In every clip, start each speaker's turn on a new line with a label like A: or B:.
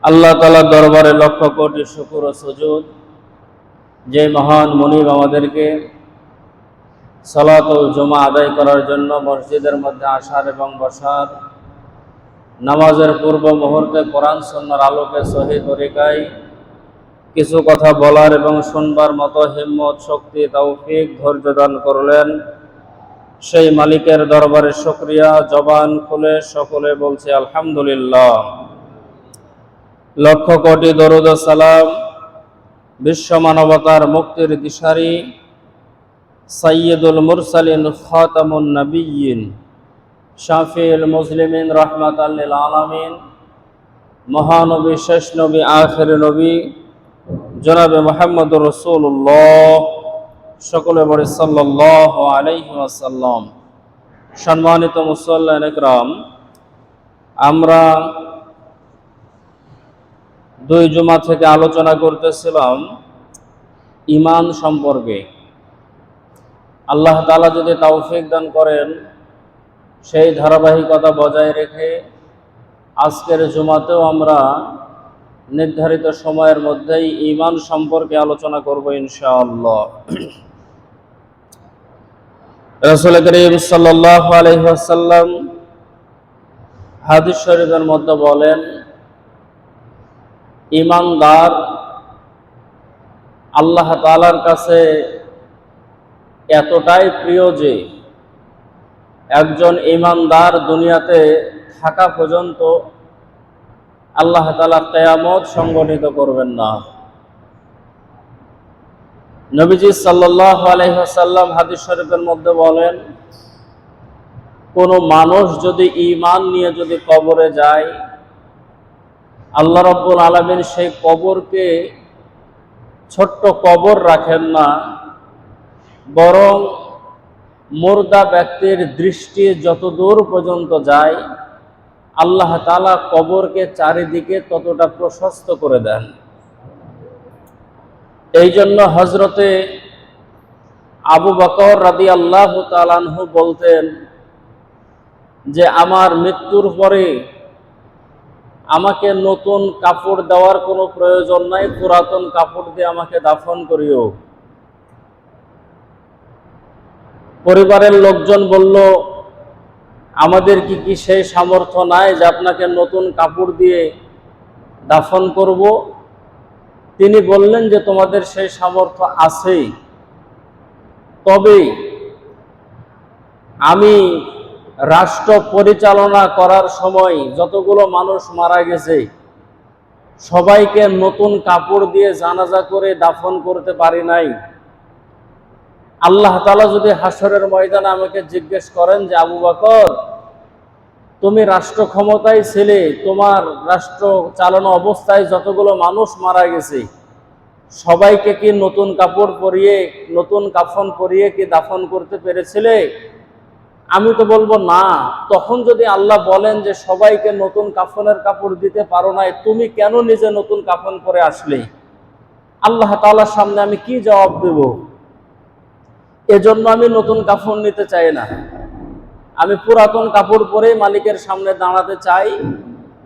A: আল্লাহ তাআলার দরবারে লক্ষ কোটি শুকর ও সুজুদ, যে মহান মুনিব আমাদেরকে সালাতুল জুমা আদায় করার জন্য মসজিদের মধ্যে আসার এবং বসার, নামাজের পূর্ব মুহূর্তে কোরআন সুন্নাহর আলোকে সহি তরিকায় কিছু কথা বলার এবং শুনবার মতো হিম্মত, শক্তি, তৌফিক, ধৈর্য দান করলেন। সেই মালিকের দরবারে শুকরিয়া। জবান খুলে সকলে বলছে আলহামদুলিল্লাহ। লক্ষ কোটি দরুদ ও সালাম বিশ্ব মানবতার মুক্তির দিশারি সাইয়্যিদুল মুরসালিন খাতামুন নবিয়্যিন শাফিউল মুসলিমিন রাহমাতাল লিল আলামিন, মহানবী, শেষ নবী, আখির নবী জনাবে মুহাম্মদুর রাসূলুল্লাহ, সকলে বলে সাল্লাল্লাহু আলাইহি ওয়াসাল্লাম। সম্মানিত মুসল্লিয়ান ইকরাম, আমরা দুই জুমা থেকে আলোচনা করতেছিলাম ঈমান সম্পর্কে। আল্লাহ তাআলা যদি তৌফিক দান করেন, সেই ধারাবাহিকতা বজায় রেখে আজকের জুমাতেও আমরা নির্ধারিত সময়ের মধ্যেই ঈমান সম্পর্কে আলোচনা করব ইনশাআল্লাহ। রাসূল করিম সাল্লাল্লাহু আলাইহি ওয়াসাল্লাম হাদিস শরীফের মধ্যে বলেন, ঈমানদার আল্লাহ তাআলার কাছে এতটাই প্রিয় যে একজন ঈমানদার দুনিয়াতে থাকা পর্যন্ত আল্লাহ তাআলা কিয়ামত সংগঠিত করবেন না। নবীজি সাল্লাল্লাহু আলাইহি ওয়াসাল্লাম হাদিস শরীফের মধ্যে বলেন, কোনো মানুষ যদি ঈমান নিয়ে যদি কবরে যায়, আল্লাহ রাব্বুল আলামিন সেই কবরকে ছোট্ট কবর রাখেন না, বরং মুর্দা ব্যক্তির দৃষ্টি যতদূর পর্যন্ত যায় আল্লাহ তাআলা কবরকে চারিদিকে ততটা প্রশস্ত করে দেন। এই জন্য হযরতে আবু বকর রাদিয়াল্লাহু তাআলা আনহু বলতেন যে আমার মৃত্যুর পরে আমাকে নতুন কাপড় দেওয়ার কোনো প্রয়োজন নাই, পুরাতন কাপড় দিয়ে আমাকে দাফন করিও। পরিবারের লোকজন বলল, আমাদের কি সেই সামর্থ্য নাই যে আপনাকে নতুন কাপড় দিয়ে দাফন করব? তিনি বললেন যে তোমাদের সেই সামর্থ্য আছে, তবে আমি রাষ্ট্র পরিচালনা করার সময় যতগুলো মানুষ মারা গেছে সবাইকে নতুন কাপড় দিয়ে জানাজা করে দাফন করতে পারি নাই। আল্লাহ তাআলা যদি হাসরের ময়দানে আমাকে জিজ্ঞেস করেন যে আবু বকর, তুমি রাষ্ট্র ক্ষমতায় ছিলে, তোমার রাষ্ট্র চালানো অবস্থায় যতগুলো মানুষ মারা গেছে সবাইকে কি নতুন কাপড় পরিয়ে, নতুন কাফন পরিয়ে কি দাফন করতে পেরেছিলে? আমি তো বলবো না। তখন যদি আল্লাহ বলেন যে সবাইকে নতুন কাফনের কাপড় দিতে পারো নাই, তুমি কেন নিজে নতুন কাফন পরে আসলে? আল্লাহ তাআলার সামনে আমি কি জবাব দেব? এজন্য আমি নতুন কাফন নিতে চাই না, আমি পুরাতন কাপড় পরে মালিকের সামনে দাঁড়াতে চাই,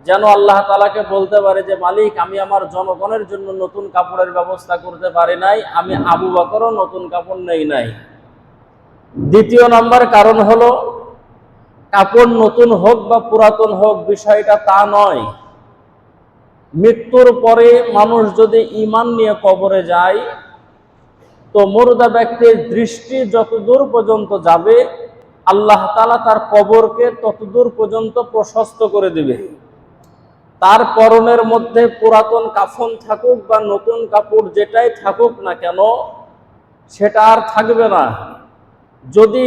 A: যেন আল্লাহ তাআলাকে বলতে পারে যে মালিক, আমি আমার জনগণের জন্য নতুন কাপড়ের ব্যবস্থা করতে পারি নাই, আমি আবু বকরও নতুন কাপড় নেই নাই। দ্বিতীয় নাম্বার কারণ হলো, কাপড় নতুন হোক বা পুরাতন হোক বিষয়টা তা নয়। মৃত্যুর পরে মানুষ যদি ঈমান নিয়ে কবরে যায়, তো মুর্দা ব্যক্তির দৃষ্টি যতদূর পর্যন্ত যাবে আল্লাহ তাআলা তার কবরকে ততদূর পর্যন্ত প্রশস্ত করে দিবে। তার পরনের মধ্যে পুরাতন কাফন থাকুক বা নতুন কাপড় যেটাই থাকুক না কেন, সেটা আর থাকবে না। যদি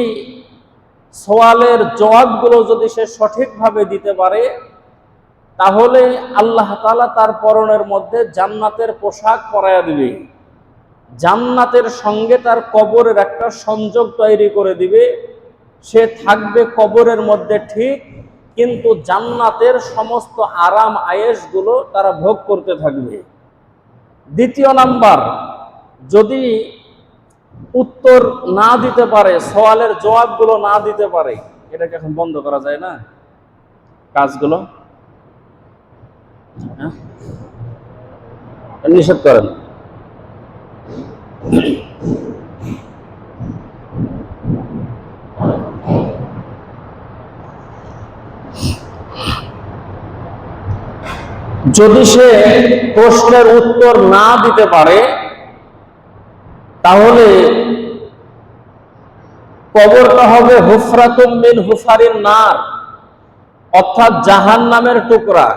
A: সওয়ালের জবাবগুলো যদি সে সঠিকভাবে দিতে পারে, তাহলে আল্লাহ তাআলা তার পরনের মধ্যে জান্নাতের পোশাক পরাইয়া দিবে, জান্নাতের সঙ্গে তার কবরের একটা সংযোগ তৈরি করে দিবে। সে থাকবে কবরের মধ্যে ঠিক, কিন্তু জান্নাতের সমস্ত আরাম আয়েশগুলো তারা ভোগ করতে থাকবে। দ্বিতীয় নাম্বার, যদি উত্তর না দিতে পারে, সওয়ালের জবাবগুলো না দিতে পারে, এটাকে এখন বন্ধ করা যায় না কাজগুলো, হ্যাঁ? নিষেধ করেন। যদি সে প্রশ্নের উত্তর না দিতে পারে তাহলে কবরটা হবে হুফরাতুম মিন হুফারিন নার, অর্থাৎ জাহান্নামের টুকরা।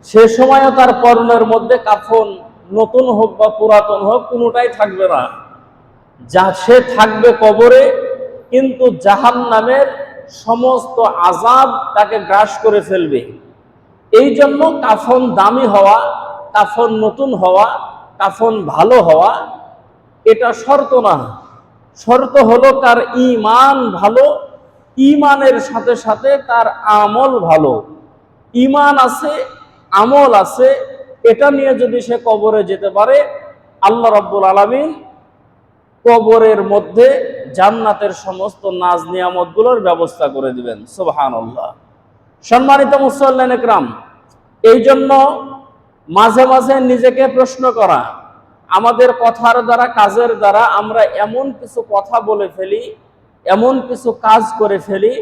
A: সে সময়ও তার পরনের মধ্যে কাফন নতুন হোক বা পুরাতন হোক কোনোটাই থাকবে না, যা সে থাকবে কবরে, কিন্তু জাহান্নামের সমস্ত আযাব তাকে গ্রাস করে ফেলবে। এই জন্য কাফন দামি হওয়া, কাফন নতুন হওয়া, কাফন ভালো হওয়া এটা শর্ত না। শর্ত হলো তার ঈমান ভালো, ঈমানের সাথে সাথে তার আমল ভালো। ঈমান আছে, আমল আছে, এটা নিয়ে যদি সে কবরে যেতে পারে, আল্লাহ রাব্বুল আলামিন কবরের মধ্যে জান্নাতের সমস্ত নাজ নিয়ামতগুলোর ব্যবস্থা করে দিবেন। সুবহানাল্লাহ। সম্মানিত মুসল্লিন ইকরাম, এই জন্য মাঝে মাঝে নিজেকে প্রশ্ন করা, আমাদের কথার দ্বারা কাজের দ্বারা আমরা এমন কিছু কথা বলে ফেলি, এমন কিছু কাজ করে ফেলি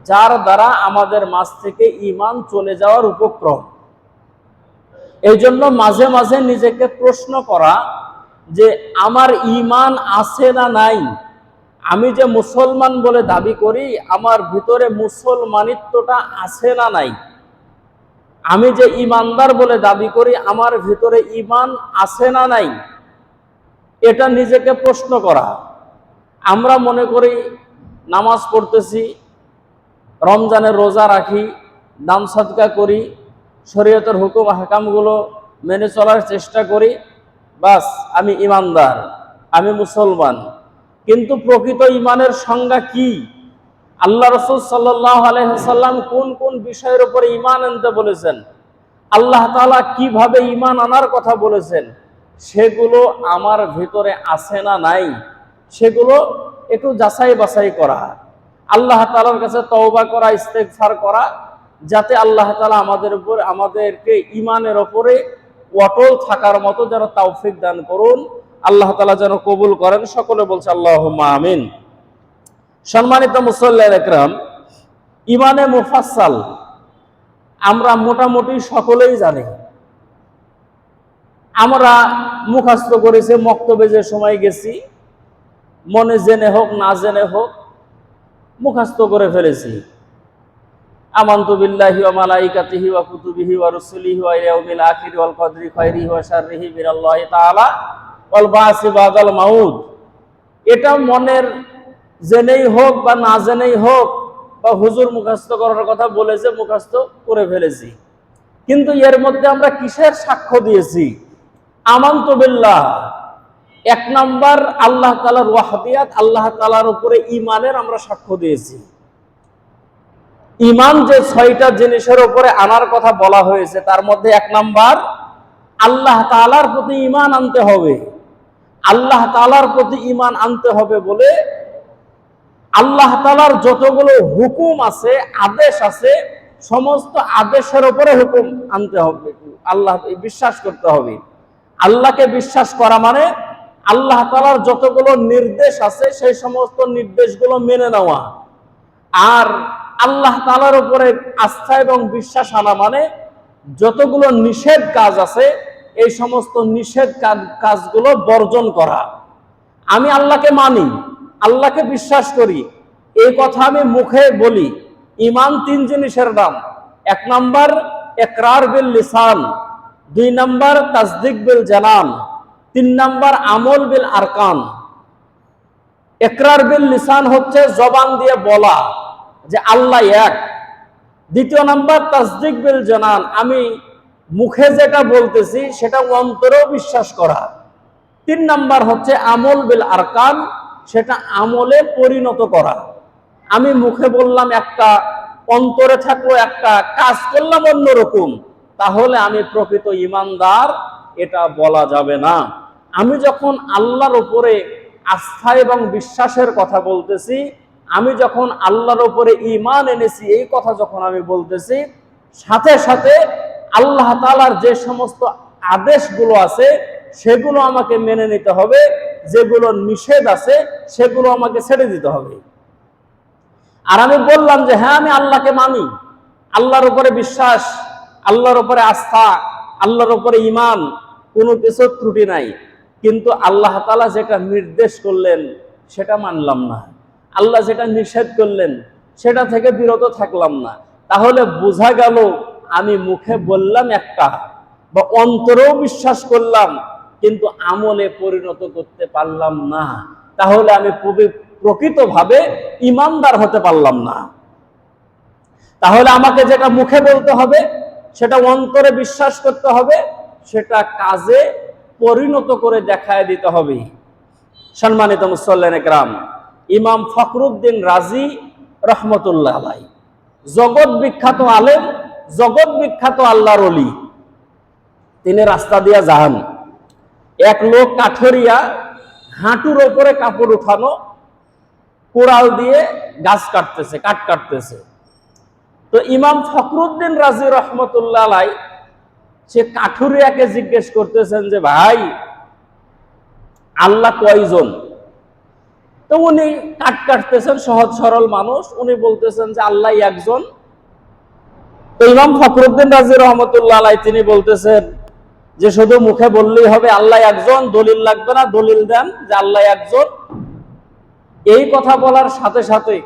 A: যার দ্বারা আমাদের মাঝ থেকে ঈমান চলে যাওয়ার উপক্রম। এই জন্য মাঝে মাঝে নিজেকে প্রশ্ন করা যে আমার ঈমান আছে না নাই, আমি যে মুসলমান বলে দাবি করি আমার ভিতরে মুসলমানিত্বটা আছে না নাই, আমি যে ঈমানদার বলে দাবি করি আমার ভিতরে ঈমান আছে না নাই, এটা নিজেকে প্রশ্ন করা। আমরা মনে করি নামাজ পড়তেছি, রমজানের রোজা রাখি, দান সদকা করি, শরীয়তের হুকুম হাকামগুলো মেনে চলার চেষ্টা করি, বাস আমি ঈমানদার, আমি মুসলমান। কিন্তু প্রকৃত ঈমানের সংজ্ঞা কি? আল্লাহ রাসূল সাল্লাল্লাহু আলাইহি ওয়াসাল্লাম কোন কোন বিষয়ের উপরে ঈমান আনতে বলেছেন, আল্লাহ তাআলা কিভাবে ঈমান আনার কথা বলেছেন, সেগুলো আমার ভিতরে আছে না নাই, সেগুলো একটু যাচাই বাছাই করা, আল্লাহ তাআলার কাছে তওবা করা, ইস্তেগফার করা, যাতে আল্লাহ তাআলা আমাদেরকে ঈমানের উপরে অটল থাকার মতো যেন তৌফিক দান করুন, আল্লাহ তাআলা যেন কবুল করেন। সকলে বলছে আল্লাহুম্মা আমিন। সম্মানিত মুসল্লিন ইকরাম, ঈমানে মুফাসসাল আমরা মোটামুটি সকলেই জানি। আমরা মুখস্থ করেছি, মক্তবে যে সময় গেছি, মনে জেনে হোক না জেনে হোক মুখস্থ করে ফেলেছি। আমানতু বিল্লাহি ওয়া মালাইকাতিহি ওয়া কুতুবিহি ওয়া রুসুলিহি ওয়া ইয়াউমিল আখির ওয়াল কদরি খায়রিহি ওয়া শাররিহি মিনাল্লাহি তাআলা ওয়াল বাসি বাদাল মাউত। এটা মনের জেনেই হোক বা না জেনেই হোক, বা হুজুর মুখস্থ করার কথা বলেছে মুখস্থ করে ফেলেছি, কিন্তু এর মধ্যে আমরা কিসের সাক্ষ্য দিয়েছি? আমানতু বিল্লাহ, এক নাম্বার আল্লাহ তাআলার ওয়াহদিয়াত, আল্লাহ তাআলার উপরে ঈমানের আমরা সাক্ষ্য দিয়েছি। ঈমান যে ৬টা জিনিসের উপরে আনার কথা বলা হয়েছে তার মধ্যে এক নাম্বার আল্লাহ তাআলার প্রতি ঈমান আনতে হবে। আল্লাহ তাআলার প্রতি ঈমান আনতে হবে বলে আল্লাহ তাআলার যতগুলো হুকুম আছে, আদেশ আছে, সমস্ত আদেশের উপরে হুকুম আনতে হবে, আল্লাহ বিশ্বাস করতে হবে। আল্লাহকে বিশ্বাস করা মানে আল্লাহ তাআলার যতগুলো নির্দেশ আছে সেই সমস্ত নির্দেশগুলো মেনে নেওয়া। আর আল্লাহ তাআলার উপরে আস্থা এবং বিশ্বাস আনা মানে যতগুলো নিষেধ কাজ আছে এই সমস্ত নিষেধ কাজগুলো বর্জন করা। আমি আল্লাহকে মানি, আল্লাহকে বিশ্বাস করি, এই কথা আমি মুখে বলি। ঈমান 3 জিনিসের নাম। 1 নাম্বার ইকরার বিল লিসান, 2 নাম্বার তাসদিক বিল জানান, 3 নাম্বার আমল বিল আরকান। ইকরার বিল লিসান হচ্ছে জবান দিয়ে বলা যে আল্লাহ এক। 2 নাম্বার তাসদিক বিল জানান, আমি মুখে যেটা বলতেছি সেটা অন্তরেও বিশ্বাস করা। 3 নাম্বার হচ্ছে আমল বিল আরকান, সেটা আমলে পরিণত করা। আমি মুখে বললাম একটা, অন্তরে থাকলো একটা, কাজ করলাম অন্যরকম, তাহলে আমি প্রকৃত ঈমানদার এটা বলা যাবে না। আমি যখন আল্লাহর উপরে আস্থা এবং বিশ্বাসের কথা বলতেছি, আমি যখন আল্লাহর উপরে ঈমান এনেছি এই কথা যখন আমি বলতেছি, সাথে সাথে আল্লাহ তাআলার যে সমস্ত আদেশগুলো আছে সেগুলো আমাকে মেনে নিতে হবে, যেগুলো নিষেধ আছে সেগুলো আমাকে ছেড়ে দিতে হবে। আর আমি বললাম যে হ্যাঁ, আমি আল্লাহকে মানি, আল্লাহর উপরে বিশ্বাস, আল্লাহর উপরে আস্থা, আল্লাহর উপরে ঈমান, কোনো কিছু ত্রুটি নাই, কিন্তু আল্লাহ তাআলা যেটা নির্দেশ করলেন সেটা মানলাম না, আল্লাহ যেটা নিষেধ করলেন সেটা থেকে বিরত থাকলাম না। তাহলে বোঝা গেল আমি মুখে বললাম একটা, বা অন্তরেও বিশ্বাস করলাম, কিন্তু আমলে পরিণত করতে পারলাম না। তাহলে আমি প্রকৃতভাবে ঈমানদার হতে পারলাম না। তাহলে আমাকে যেটা মুখে বলতে হবে, সেটা অন্তরে বিশ্বাস করতে হবে, সেটা কাজে পরিণত করে দেখায় দিতে হবে। সম্মানিত মুসল্লিনে কেরাম, ইমাম ফখরুদ্দিন রাজি রহমতুল্লাহ আলাইহি, জগৎ বিখ্যাত আলেম, জগৎ বিখ্যাত আল্লাহর ওলি, তিনি রাস্তা দিয়া যান, এক লোক কাঠরিয়া, হাঁটুর ওপরে কাপড় উঠানো, কোড়াল দিয়ে গাছ কাটতেছে, কাঠ কাটতেছে। তো ইমাম ফখরুদ্দিন রাজি রহমতুল্লাহ আলাইহি সে কাঠুরিয়াকে জিজ্ঞেস করতেছেন যে ভাই, আল্লাহ কয়জন? তো উনি কাঠ কাটতেছেন, সহজ সরল মানুষ, উনি বলতেছেন যে আল্লাহ একজন। তো ইমাম ফখরুদ্দিন রাজি রহমতুল্লাহ আলাইহি তিনি বলতেছেন যে শুধু মুখে বললেই হবে আল্লাহ একজন, দলিল লাগবে না, দলিল দেন যে আল্লাহ একজন। এই কথা বলার সাথে সাথে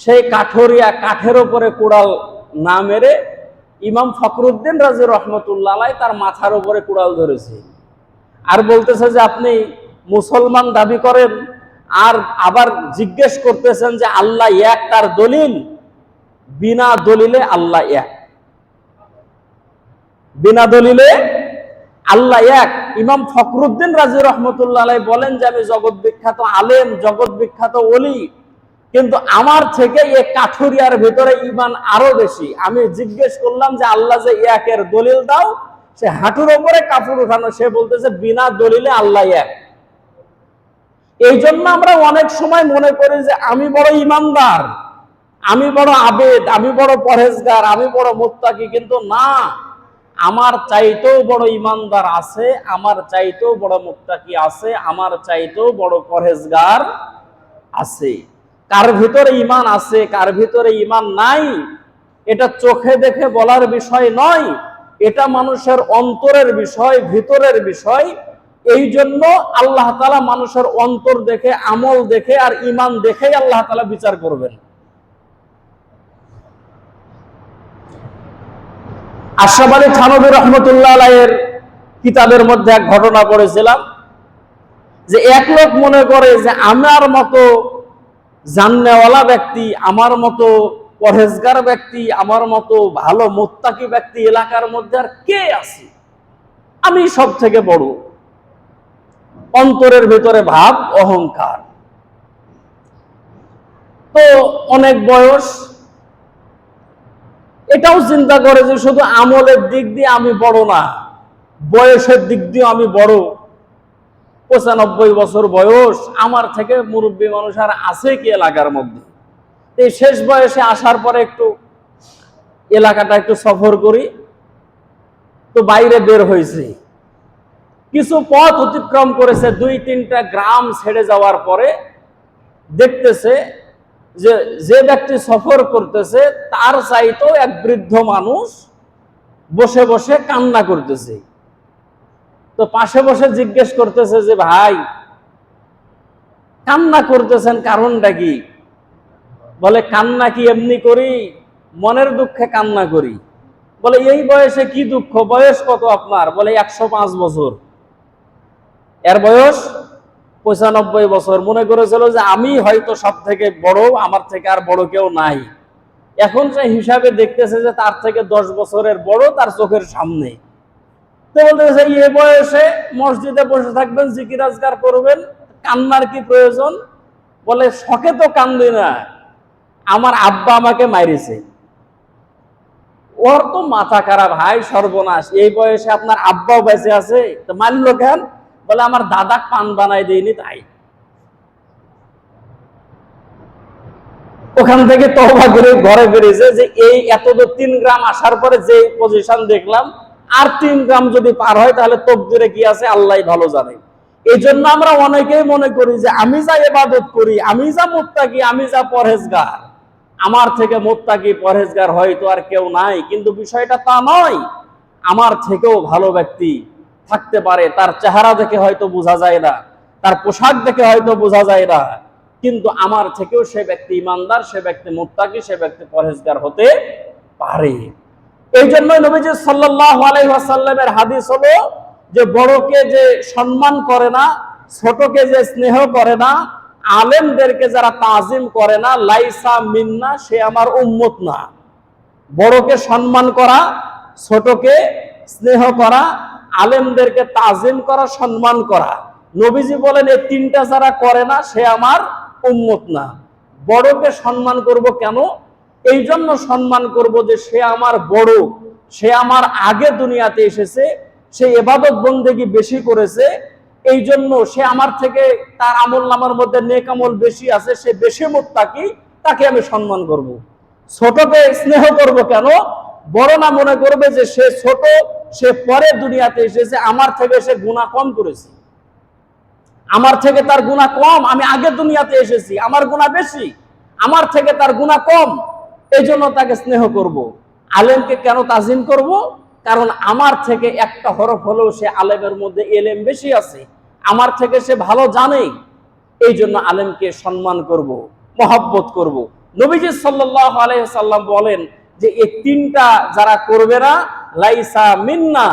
A: সেই কাঠরিয়া কাঠের উপরে কুড়াল না মেরে ইমাম ফখরুদ্দিন রাজি রহমতুল্লাহ আলাইহি তার মাথার উপরে কুড়াল ধরেছে, আর বলতেছে যে আপনি মুসলমান দাবি করেন, আর আবার জিজ্ঞেস করতেছেন যে আল্লাহ এক, তার দলিল? বিনা দলিলে আল্লাহ এক, বিনা দলিলে আল্লাহ এক। ইমাম ফখরুদ্দিন রাজি রহমতুল্লাহ আলাইহি বলেন যে আমি জগৎ বিখ্যাত আলেম, জগৎ বিখ্যাত ওলি, কিন্তু আমার থেকে এই কাঠুরিয়ার ভিতরে ঈমান আরো বেশি। আমি জিজ্ঞেস করলাম যে আল্লাহ যে একের দলিল দাও, সে হাঁটুর উপরে কাপড় উঠানো, সে বলতেছে বিনা দলিলে আল্লাহ এক। এই জন্য আমরা অনেক সময় মনে করি যে আমি বড় ঈমানদার, আমি বড় আবেদ, আমি বড় পরহেজগার, আমি বড় মুত্তাকি, কিন্তু না, আমার চাইতেও বড় ঈমানদার আছে, আমার চাইতেও বড় মুত্তাকি আছে, আমার চাইতেও বড় পরহেজগার আছে। কার ভিতরে ঈমান আছে, কার ভিতরে ঈমান নাই, এটা চোখে দেখে বলার বিষয় নয়, এটা মানুষের অন্তরের বিষয়, ভিতরের বিষয়। এই জন্য আল্লাহ তাআলা মানুষের অন্তর দেখে, আমল দেখে আর ঈমান দেখেই আল্লাহ তাআলা বিচার করবেন। আশরাফ আলী থানভী রহমতুল্লাহ আলাইহির কিতাবের মধ্যে এক ঘটনা পড়েছিলাম যে এক লোক মনে করে যে আমার মতো জান্নেওয়ালা ব্যক্তি, আমার মতো পরহেজগার ব্যক্তি, আমার মতো ভালো মুত্তাকি ব্যক্তি এলাকার মধ্যে আর কে আছে, আমি সব থেকে বড়। অন্তরের ভিতরে ভাব অহংকার। তো অনেক বয়স, এটাও চিন্তা করে যে শুধু আমলের দিক দিয়ে আমি বড় না, বয়সের দিক দিয়ে আমি বড়। 95 বছর বয়স, আমার থেকে মুরব্বী মানুষ আর আছে কি এলাকার মধ্যে? এই শেষ বয়সে আসার পরে একটু এলাকাটা একটু সফর করি, তো বাইরে বের হয়েছে, কিছু পথ অতিক্রম করেছে, 2-3টা গ্রাম ছেড়ে যাওয়ার পরে দেখতেছে যে যে ব্যক্তি সফর করতেছে তার চাইতেও এক বৃদ্ধ মানুষ বসে বসে কান্না করতেছে। তো পাশে বসে জিজ্ঞেস করতেছে যে ভাই, কান্না করতেছেন কারণটা কি? বলে কান্না কি এমনি করি, মনের দুঃখে কান্না করি। বলে এই বয়সে কি দুঃখ? বয়স কত আপনার? বলে 105 বছর। এর বয়স 95 বছর। মনে করেছিল যে আমি হয়তো সব থেকে বড়, আমার থেকে আর বড় কেউ নাই। এখন সে হিসাবে দেখতেছে যে তার থেকে 10 বছরের বড় তার চোখের সামনে। তো বলতেছে এই বয়সে মসজিদে বসে থাকবেন, জিকির আজকার করবেন, কান্নার কি প্রয়োজন? বলে শখে তো কান্দি না, আমার আব্বা আমাকে মারিছে। ওর তো মাথা খারাপ, ভাই সর্বনাশ, এই বয়সে আপনার আব্বাও বেঁচে আছে, তো মারলো কেন? বলে আমার দাদা পান বানাই দেয়নি তাই। ওখান থেকে তওবা করে ঘরে বেরিয়েছে যে এই এত 3 গ্রাম আসার পরে যে পজিশন দেখলাম, আর 3 গ্রাম যদি পার হয় তাহলে তকদিরে কি আছে আল্লাহ ভালো জানে। এই জন্য আমরা অনেকেই মনে করি যে আমি যা ইবাদত করি, আমি যা মুত্তাকি, আমি যা পরহেজগার, আমার থেকে মুত্তাকি পরহেজগার হয়তো আর কেউ নাই। কিন্তু বিষয়টা তা নয়। আমার থেকেও ভালো ব্যক্তি থাকতে পারে, তার চেহারা দেখে হয়তো বোঝা যায় না, তার পোশাক দেখে হয়তো বোঝা যায় না, কিন্তু আমার থেকেও সে ব্যক্তি ইমানদার, সে ব্যক্তি মুত্তাকি, সে ব্যক্তি পরহেজগার হতে পারে। এই জন্যই নবীজি সাল্লাল্লাহু আলাইহি ওয়াসাল্লামের হাদিস হলো যে বড়কে যে সম্মান করে না, ছোটকে যে স্নেহ করে না, আলেমদেরকে যারা তাজিম করে না, লাইসা মিন্না, সে আমার উম্মত না। বড়কে সম্মান করা, ছোটকে স্নেহ করা, আলেমদেরকে তাজিম করা, সম্মান করা, নবীজি বলেন এই 3টা যারা করে না সে আমার উম্মত না। বড়কে সম্মান করব কেন? এই জন্য সম্মান করব যে সে আমার বড়, সে আমার আগে দুনিয়াতে এসেছে, সে ইবাদত বন্দেগী বেশি করেছে, এই জন্য সে আমার থেকে, তার আমল নামার মধ্যে নেক আমল বেশি আছে, সে বেশি মুত্তাকি, তাকে আমি সম্মান করব। ছোটকে স্নেহ করব কেন? বড় না মনে করবে যে সে ছোট, সে পরে দুনিয়াতে এসেছে, আমার থেকে সে গুনাহ কম করেছে, আমার থেকে তার গুনাহ কম, আমি আগে দুনিয়াতে এসেছি, আমার গুনাহ বেশি, আমার থেকে তার গুনাহ কম, এই জন্য তাকে স্নেহ করব। আলেমকে কেন তাজিম করব? কারণ আমার থেকে একটা হরফ হলেও সে আলেমের মধ্যে এলেম বেশি আছে, আমার থেকে সে ভালো জানে, এই জন্য আলেমকে সম্মান করব, মহব্বত করব। নবীজি সাল্লাল্লাহু আলাইহি ওয়াসাল্লাম বলেন যে এই 3টা যারা করবে না, লাইসা মিন্না,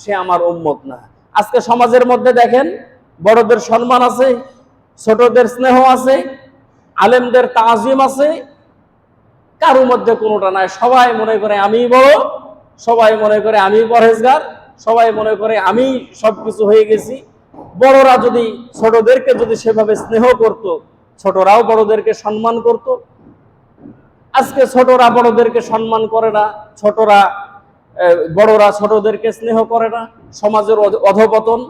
A: সে আমার উম্মত না। আজকে সমাজের মধ্যে দেখেন, বড়দের সম্মান আছে, ছোটদের স্নেহ আছে, আলেমদের তাজিম আছে, কারোর মধ্যে কোনোটা নাই। সবাই মনে করে আমি বড়, সবাই মনে করে আমি পরহেজগার, সবাই মনে করে আমি সবকিছু হয়ে গেছি। বড়রা যদি ছোটদেরকে যদি সেভাবে স্নেহ করত, ছোটরাও বড়দেরকে সম্মান করত। আজকে ছোটরা বড়দেরকে সম্মান করে না, বড়রা ছোটদেরকে স্নেহ করে না, সমাজের অধপতন।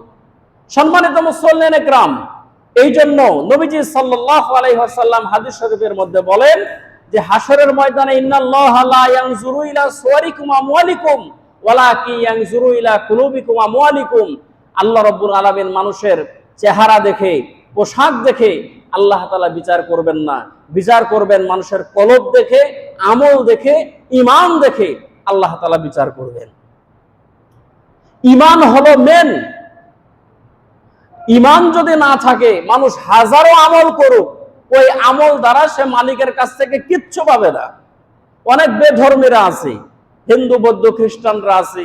A: সম্মানিত মুসল্লিন একরাম, এই জন্য নবীজি সাল্লাল্লাহু আলাইহি ওয়াসাল্লাম হাদিস শরীফের মধ্যে বলেন যে হাশরের ময়দানে ইন্নাল্লাহা লা ইয়ানজুরু ইলা সুওয়ারিকুম আমওয়ালিকুম ওয়ালাকিন ইয়ানজুরু ইলা কুলুবিকুম আমওয়ালিকুম। আল্লাহ রাব্বুল আলামিন মানুষের চেহারা দেখে, পোশাক দেখে আল্লাহ তাআলা বিচার করবেন না, বিচার করবেন মানুষের কলব দেখে, আমল দেখে, ঈমান দেখে আল্লাহ তাআলা বিচার করবেন। ঈমান হলো মেন। ঈমান যদি না থাকে, মানুষ হাজারো আমল করুক, ওই আমল দ্বারা সে মালিকের কাছ থেকে কিচ্ছু পাবে না। অনেক বেধর্মীরা আছে, হিন্দু বৌদ্ধ খ্রিস্টানরা আছে,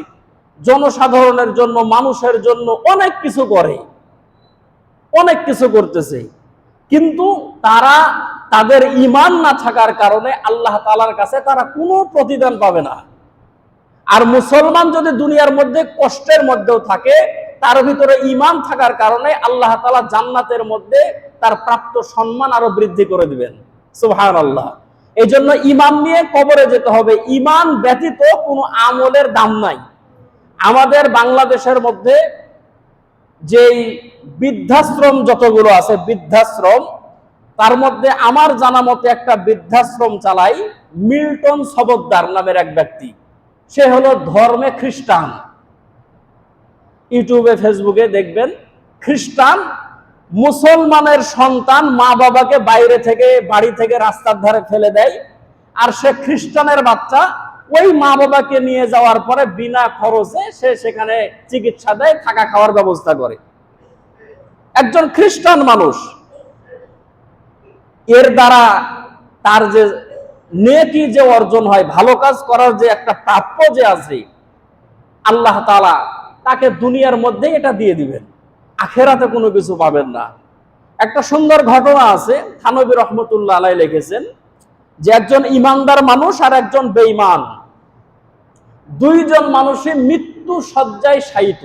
A: জনসাধারণের জন্য, মানুষের জন্য অনেক কিছু করে, অনেক কিছু করতেছে, কিন্তু তারা তাদের ঈমান না থাকার কারণে আল্লাহ তাআলার কাছে তারা কোনো প্রতিদান পাবে না। আর মুসলমান যদি দুনিয়ার মধ্যে কষ্টের মধ্যেও থাকে, তার ভিতরে ঈমান থাকার কারণে আল্লাহ তাআলা জান্নাতের মধ্যে তার প্রাপ্ত সম্মান আরো বৃদ্ধি করে দিবেন। সুবহানাল্লাহ। এই জন্য ঈমান নিয়ে কবরে যেতে হবে। ঈমান ব্যতীত কোনো আমলের দাম নাই। আমাদের বাংলাদেশের মধ্যে যেই বৃদ্ধাশ্রম যতগুলো আছে, বৃদ্ধাশ্রম, তার মধ্যে আমার জানা মতে একটা বৃদ্ধাশ্রম চালাই মিল্টন সবকদার নামের এক ব্যক্তি। সে হলো ধর্মে খ্রিস্টান। ইউটিউবে ফেসবুকে দেখবেন, খ্রিস্টান, মুসলমানের সন্তান মা বাবাকে বাইরে থেকে, বাড়ি থেকে রাস্তার ধারে ফেলে দেয়, আর সে খ্রিস্টানের বাচ্চা ওই মা বাবাকে নিয়ে যাওয়ার পরে বিনা খরচে সে সেখানে চিকিৎসা দেয়, থাকা খাওয়ার ব্যবস্থা করে। একজন খ্রিস্টান মানুষ, এর দ্বারা তার যে নেকি যে অর্জন হয়, ভালো কাজ করার যে একটা প্রাপ্য যে আছে, আল্লাহ তাআলা তাকে দুনিয়ার মধ্যে এটা দিয়ে দিবেন, আখেরাতে কোনো কিছু পাবেন না। একটা সুন্দর ঘটনা আছে, থানবী রহমতুল্লাহ আলাইহি লিখেছেন যে একজন ইমানদার মানুষ আর একজন বেঈমান, দুইজন মানুষই মৃত্যু শয্যায় শায়িত।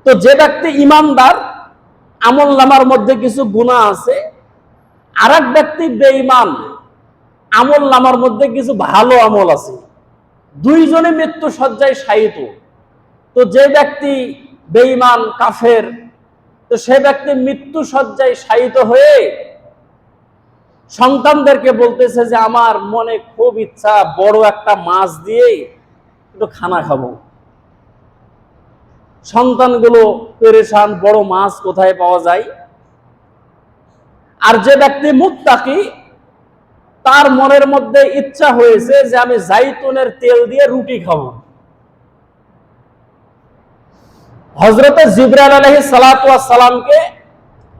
A: তো যে ব্যক্তি ইমানদার, আমল নামার মধ্যে কিছু গুনাহ আছে, আর এক ব্যক্তি বেঈমান, আমল নামার মধ্যে কিছু ভালো আমল আছে, দুইজনে মৃত্যু শয্যায় শায়িত। তো যে ব্যক্তি বেঈমান, কাফের, তো সে ব্যক্তি মৃত্যু শয্যায় শায়িত হয়ে সন্তানদেরকে বলতেছে যে আমার মনে খুব ইচ্ছা বড় একটা মাছ দিয়ে একটু খানা খাবো। সন্তানগুলো পেরেশান, বড় মাছ কোথায় পাওয়া যায়। আর যে ব্যক্তি মুত্তাকি, তার মনের মধ্যে ইচ্ছা হয়েছে যে আমি জাইতুনের তেল দিয়ে রুটি খাবো। হযরতে জিবরাইল আলাইহিস সালাতু ওয়াস সালামকে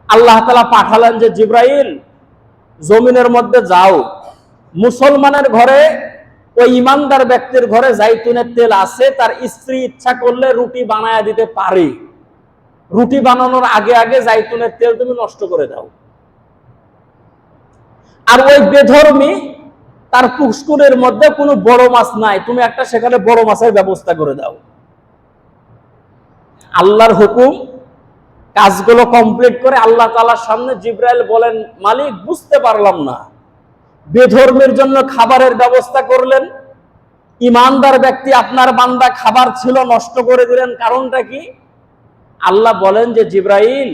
A: আল্লাহ তাআলা পাঠালেন যে জিবরাইল, জমিনের মধ্যে যাও, মুসলমানের ঘরে, ওই ইমানদার ব্যক্তির ঘরে জাইতুনের তেল আছে, তার স্ত্রী ইচ্ছা করলে রুটি বানায়া দিতে পারে, রুটি বানানোর আগে আগে জাইতুনের তেল তুমি নষ্ট করে দাও। আর ওই বেধর্মী, তার পুষ্কুরের মধ্যে কোনো বড় মাছ নাই, তুমি একটা সেখানে বড় মাছের ব্যবস্থা করে দাও। আল্লাহর হুকুম, কাজগুলো কমপ্লিট করে আল্লাহ তাআলার সামনে জিবরাইল বলেন, মালিক বুঝতে পারলাম না, বেধর্মের জন্য খাবারের ব্যবস্থা করলেন, ইমানদার ব্যক্তি আপনার বান্দা খাবার ছিল নষ্ট করে দিলেন, কারণটা কি? আল্লাহ বলেন যে জিবরাইল,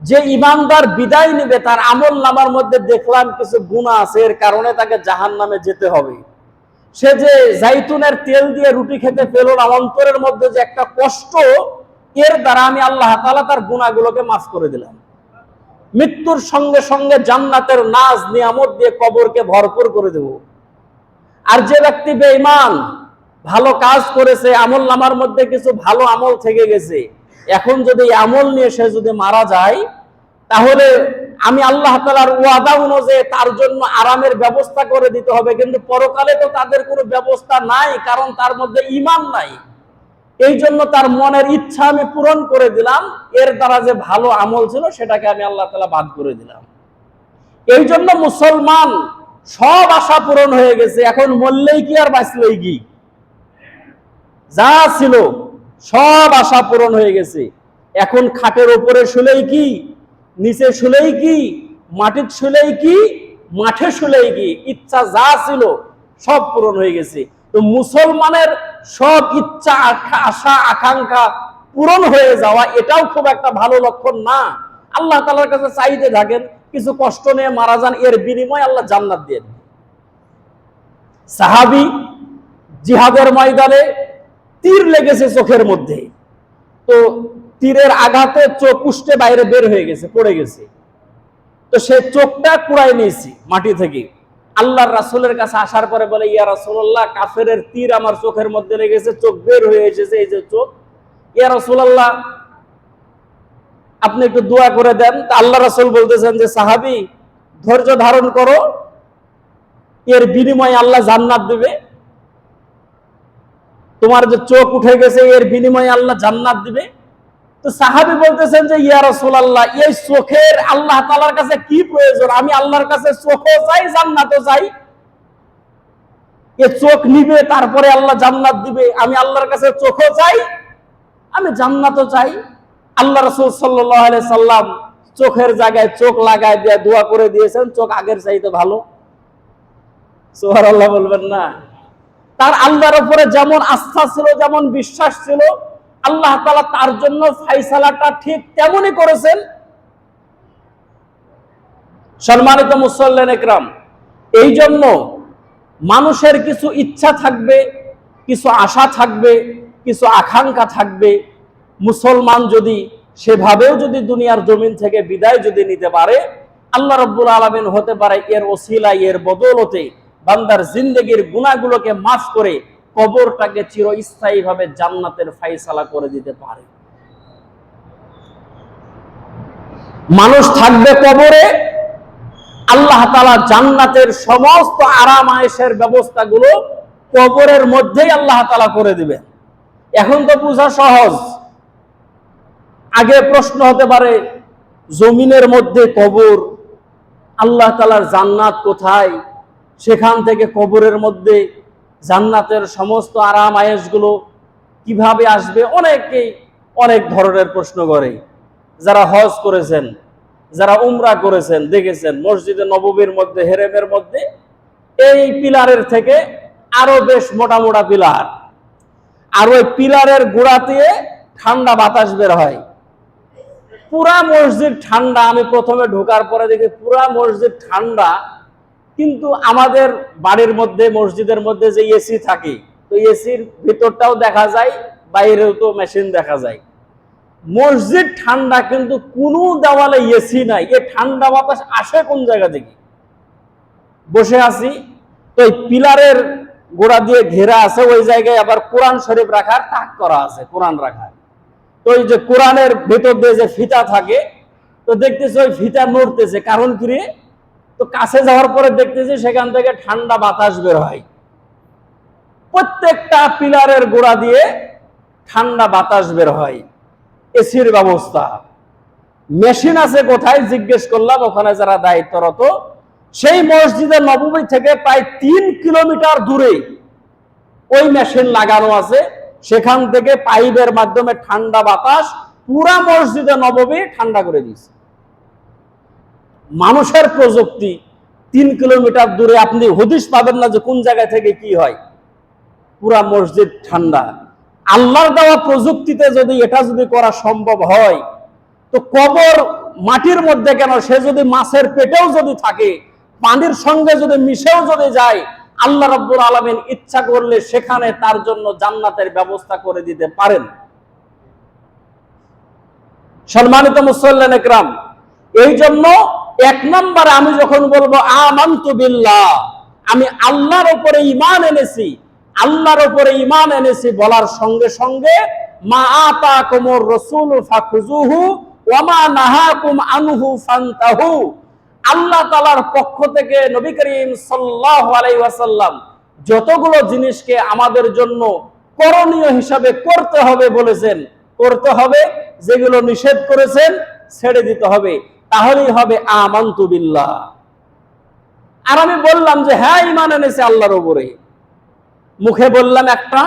A: যে ইমানদার বিদায় নেবে তার আমল নামার মধ্যে দেখলাম কিছু গুনাহ আছে, এর কারণে তাকে জাহান্নামে যেতে হবে। সে যে জাইতুনের তেল দিয়ে রুটি খেতে পেল না, অন্তরের মধ্যে যে একটা কষ্ট, এর দ্বারা আমি আল্লাহ তাআলা তার গুনাহগুলোকে মাফ করে দিলাম। মৃত্যুর সঙ্গে সঙ্গে জান্নাতের নাজ নিয়ামত দিয়ে কবরকে ভরপুর করে দেব। আর যে ব্যক্তি বেঈমান, ভালো কাজ করেছে, আমল নামার মধ্যে কিছু ভালো আমল থেকে গেছে, এখন যদি আমল নিয়ে সে যদি মারা যায়, তাহলে আমি আল্লাহ তাআলার ওয়াদা অনুযায়ী তার জন্য আরামের ব্যবস্থা করে দিতে হবে, কিন্তু পরকালে তো তাদের কোনো ব্যবস্থা নাই, কারণ তার মধ্যে ঈমান নাই। এই জন্য তার মনের ইচ্ছা আমি পূরণ করে দিলাম, এর দ্বারা যে ভালো আমল ছিল সেটাকে আমি আল্লাহ তাআলা বাদ করে দিলাম। এই জন্য মুসলমান সব আশা পূরণ হয়ে গেছে, এখন মরলেই কি আর বাঁচলেই কি, যা ছিল সব আশা পূরণ হয়ে গেছে। এখন খাটের উপরে শুলেই কি, নিচে শুলেই কি, মাটির শুলেই কি, মাঠে শুলেই কি, ইচ্ছা যা ছিল সব পূরণ হয়ে গেছে। তো মুসলমানের সব ইচ্ছা, আশা, আকাঙ্ক্ষা পূরণ হয়ে যাওয়া, এটাও খুব একটা ভালো লক্ষণ না। আল্লাহ তাআলার কাছে চাইতে থাকেন, কিছু কষ্ট নিয়ে মারা যান, এর বিনিময়ে আল্লাহ জান্নাত দিয়ে দেন। সাহাবী জিহাদের ময়দানে তীর লেগেছে চোখের মধ্যে, তো তীরের আঘাতে চোখ উষ্টে বাইরে বের হয়ে গেছে, পড়ে গেছে। তো সে চোখটা কুড়াই নিয়েছি মাটি থেকে, আল্লাহর রাসূলের কাছে আসার পরে বলে, ইয়া রাসূলুল্লাহ, কাফেরের তীর আমার চোখের মধ্যে লেগেছে, চোখ বের হয়ে এসেছে, এই যে চোখ, ইয়া রাসূলুল্লাহ আপনি একটু দোয়া করে দেন। তা আল্লাহ রাসূল বলতেছেন যে সাহাবী, ধৈর্য ধারণ করো, এর বিনিময়ে আল্লাহ জান্নাত দিবে। তোমার যে চোখ উঠে গেছে, এর বিনিময়ে আল্লাহ জান্নাত দিবে। তো সাহাবী বলতেছেন যে ইয়া রাসূলুল্লাহ, এই চোখের আল্লাহ তাআলার কাছে কি প্রয়োজন? আমি আল্লাহর কাছে চোখও চাই, জান্নাতও চাই। এ চোখ নিবে, তারপরে আল্লাহ জান্নাত দিবে, আমি আল্লাহর কাছে চোখও চাই, আমি জান্নাতও চাই। আল্লাহ রাসূল সাল্লাল্লাহু আলাইহি সাল্লাম চোখের জায়গায় চোখ লাগায় দিয়ে দোয়া করে দিয়েছেন, চোখ আগের চাইতে ভালো। সুবহানাল্লাহ বলবেন না? তার আল্লাহর উপরে যেমন আস্থা ছিল, যেমন বিশ্বাস ছিল, আল্লাহ তাআলা তার জন্য ফয়সালাটা ঠিক তেমনই করেছেন। সম্মানিত মুসল্লিন ইকরাম, এই জন্য মানুষের কিছু ইচ্ছা থাকবে, কিছু আশা থাকবে, কিছু আকাঙ্ক্ষা থাকবে। মুসলমান যদি সেভাবেও যদি দুনিয়ার জমিন থেকে বিদায় যদি নিতে পারে, আল্লাহ রাব্বুল আলামিন হতে পারে এর ওসিলায়, এর বদৌলতে বান্দার জিন্দেগির গুনাহগুলোকে মাফ করে কবরটাকে চিরস্থায়ীভাবে জান্নাতের ফয়সালা করে দিতে পারে। মানুষ থাকবে কবরে, আল্লাহ তাআলা জান্নাতের সমস্ত আরাম আয়েশের ব্যবস্থাগুলো কবরের মধ্যেই আল্লাহ তাআলা করে দিবেন। এখন তো বোঝা সহজ, আগে প্রশ্ন হতে পারে জমিনের মধ্যে কবর, আল্লাহ তাআলার জান্নাত কোথায়? সেখান থেকে কবরের মধ্যে জান্নাতের সমস্ত আরাম আয়েশগুলো কিভাবে আসবে? অনেকেই অনেক ধরনের প্রশ্ন করে। যারা হজ করেছেন, যারা উমরা করেছেন, দেখেছেন মসজিদে নববীর মধ্যে, হেরেমের মধ্যে এই পিলারের থেকে আরো বেশ মোটা মোটা পিলার, আর ওই পিলারের গোড়া দিয়ে ঠান্ডা বাতাস বের হয়, পুরা মসজিদ ঠান্ডা। আমি প্রথমে ঢোকার পরে দেখি পুরা মসজিদ ঠান্ডা, কিন্তু আমাদের বাড়ির মধ্যে, মসজিদের মধ্যে যে এসি থাকে, তো এসির ভিতরটাও দেখা যায়, বাইরেও তো মেশিন দেখা যায়। মসজিদ ঠান্ডা, কিন্তু কোনো দেওয়ালে এসি নাই। এ ঠান্ডা বাতাস আসে কোন জায়গা থেকে? বসে আছি তো এই পিলারের গোড়া দিয়ে ঘেরা আছে, ওই জায়গায় আবার কোরআন শরীফ রাখার তাক করা আছে, কোরআন রাখার। তো এই যে কোরআনের ভেতর দিয়ে যে ফিতা থাকে, তো দেখতেছে ওই ফিতা নড়তেছে, কারণ কি রে? তো কাছে যাওয়ার পরে দেখতেছে সেখান থেকে ঠান্ডা বাতাস বের হয়। প্রত্যেকটা পিলারের গোড়া দিয়ে ঠান্ডা বাতাস বের হয়। এসির ব্যবস্থা। মেশিন আছে কোথায় জিজ্ঞেস করলাম, ওখানে যারা দায়িত্বরত, সেই মসজিদে নববী থেকে প্রায় 3 কিলোমিটার দূরে ওই মেশিন লাগানো আছে। সেখান থেকে পাইপের মাধ্যমে ঠান্ডা বাতাস পুরা মসজিদে নববী ঠান্ডা করে দিয়েছে। মানুষের প্রযুক্তি, 3 কিলোমিটার দূরে আপনি হদিস পাবেন না যে কোন জায়গায় থেকে কি হয়, পুরা মসজিদ ঠান্ডা। আল্লাহর দেওয়া প্রযুক্তিতে যদি এটা যদি করা সম্ভব হয়, তো কবর মাটির মধ্যে কেন? সে যদি মাছের পেটেও যদি থাকে, পানির সঙ্গে যদি মিশেও যদি যায়, আল্লাহ রাব্বুল আলামিন ইচ্ছা করলে সেখানে তার জন্য জান্নাতের ব্যবস্থা করে দিতে পারেন। সম্মানিত মুসল্লিন ইকরাম, এই জন্য 1 নম্বরে আমি যখন বলবো আমানতু বিল্লাহ, আমি আল্লাহর উপরে ঈমান এনেছি, আল্লাহর উপরে ঈমান এনেছি বলার সঙ্গে সঙ্গে মা আতাকুমুর রাসূলু ফাখুযুহু ওয়া মা নাহাকুম আনহু ফান্তাহু, আল্লাহ তাআলার পক্ষ থেকে নবী করিম সাল্লাল্লাহু আলাইহি ওয়াসাল্লাম যতগুলো জিনিসকে আমাদের জন্য করণীয় হিসাবে করতে হবে বলেছেন, করতে হবে। যেগুলো নিষেধ করেছেন ছেড়ে দিতে হবে, তাহলেই হবে আমানতু বিল্লাহ। আর আমি বললাম যে হ্যাঁ ঈমান এনেছে আল্লাহর উপরে, মুখে বললাম একটা,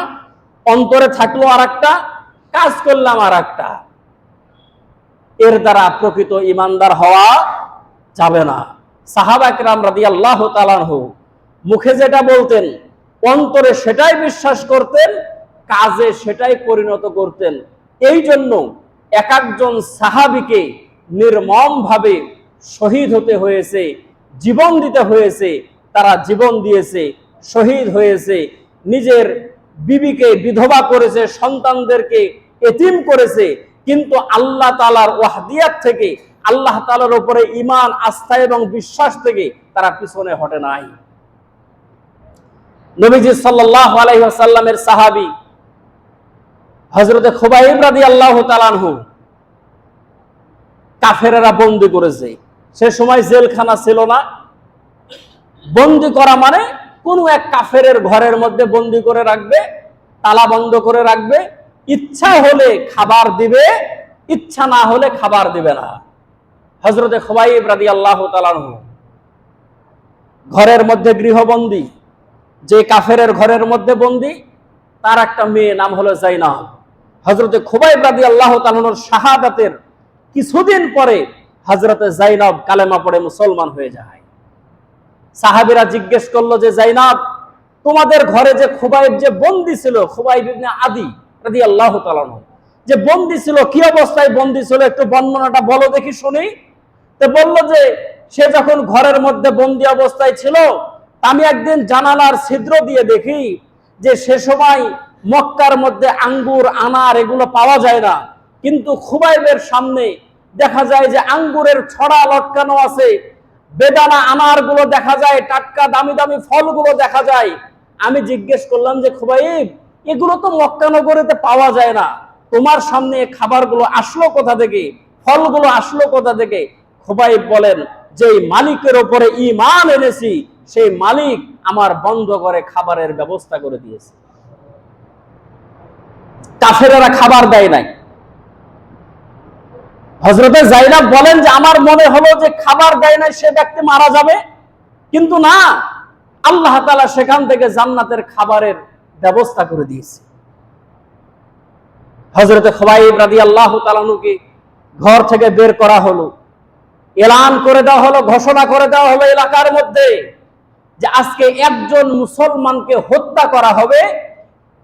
A: অন্তরে থাকলো আর একটা, কাজ করলাম আর একটা। এর দ্বারা প্রকৃত ঈমানদার হওয়া যাবে না। সাহাবা কিরাম রাদিয়াল্লাহু তাআলা আনহু মুখে যেটা বলতেন, অন্তরে সেটাই বিশ্বাস করতেন, কাজে সেটাই পরিণত করতেন। এই জন্য এক একজন সাহাবীকে নির্মমভাবে শহীদ হতে হয়েছে, জীবন দিতে হয়েছে। তারা জীবন দিয়েছে, শহীদ হয়েছে, নিজের বিবিকে বিধবা করেছে, সন্তানদেরকে এতিম করেছে, কিন্তু আল্লাহ তাআলার ওয়াহদিয়াত থেকে, আল্লাহ তাআলার উপরে ঈমান, আস্থা এবং বিশ্বাস থেকে তারা পিছনে হটে নাই। নবীজি সাল্লাল্লাহু আলাইহি ওয়াসাল্লামের সাহাবী হযরতে খুবাইব রাদিয়াল্লাহু তাআলা আনহু কাফেরেরা বন্দী করেছে। সে সময় জেলখানা ছিল না। বন্দী করা মানে কোন এক কাফেরের ঘরের মধ্যে বন্দী করে রাখবে, তালা বন্ধ করে রাখবে, ইচ্ছা হলে খাবার দিবে, ইচ্ছা না হলে খাবার দিবে না। হযরতে খুবাইব রাদিয়াল্লাহু তাআলা আনহু ঘরের মধ্যে গৃহবন্দী। যে কাফেরের ঘরের মধ্যে বন্দী, তার একটা মেয়ে, নাম হলো জাইনাব। হযরতে খুবাইব রাদিয়াল্লাহু তাআলা আনহুর শাহাদাতের কিছুদিন পরে হযরতে জাইনাব কালেমা পড়ে মুসলমান হয়ে যায়। সাহাবীরা জিজ্ঞেস করলো যে জাইনাব, তোমাদের ঘরে যে খুবাইব যে বন্দী ছিল, খুবাইব ইবনে আদি রাদিয়াল্লাহু তাআলা আনহু যে বন্দী ছিল, কি অবস্থায় বন্দী ছিল একটু বর্ণনাটা বলো দেখি শুনি। তো বলল যে সে যখন ঘরের মধ্যে বন্দী অবস্থায় ছিল, আমি একদিন জানালার ছিদ্র দিয়ে দেখি যে সে সময় মক্কার মধ্যে আঙ্গুর, আনার এগুলো পাওয়া যায় না, কিন্তু খুবাইবের সামনে দেখা যায় যে আঙ্গুরের ছড়া লটকানো আছে, বেদানা আনার গুলো দেখা যায়, টাটকা দামি দামি ফলগুলো দেখা যায়। আমি জিজ্ঞেস করলাম যে খুবাইব, এগুলো তো মক্কা নগরীতে পাওয়া যায় না, তোমার সামনে খাবারগুলো আসলো কোথা থেকে, ফলগুলো আসলো কোথা থেকে? খুবাইব বলেন, যে মালিকের উপরে ঈমান এনেছি, সেই মালিক আমার বন্ধ করে খাবারের ব্যবস্থা করে দিয়েছে। কাফেরেরা খাবার দেয় নাই। হযরতে জাইনাব বলেন যে আমার মনে হলো যে খাবার দেয় নাই সে ব্যক্তি মারা যাবে, কিন্তু না, আল্লাহ তাআলা সেখান থেকে জান্নাতের খাবারের ব্যবস্থা করে দিয়েছে। হযরতে খুবাইব রাদিয়াল্লাহু তাআলা আনহুকে ঘর থেকে বের করা হলো, এলান করে দেওয়া হলো, ঘোষণা করে দেওয়া হলো এলাকার মধ্যে যে আজকে একজন মুসলমানকে হত্যা করা হবে,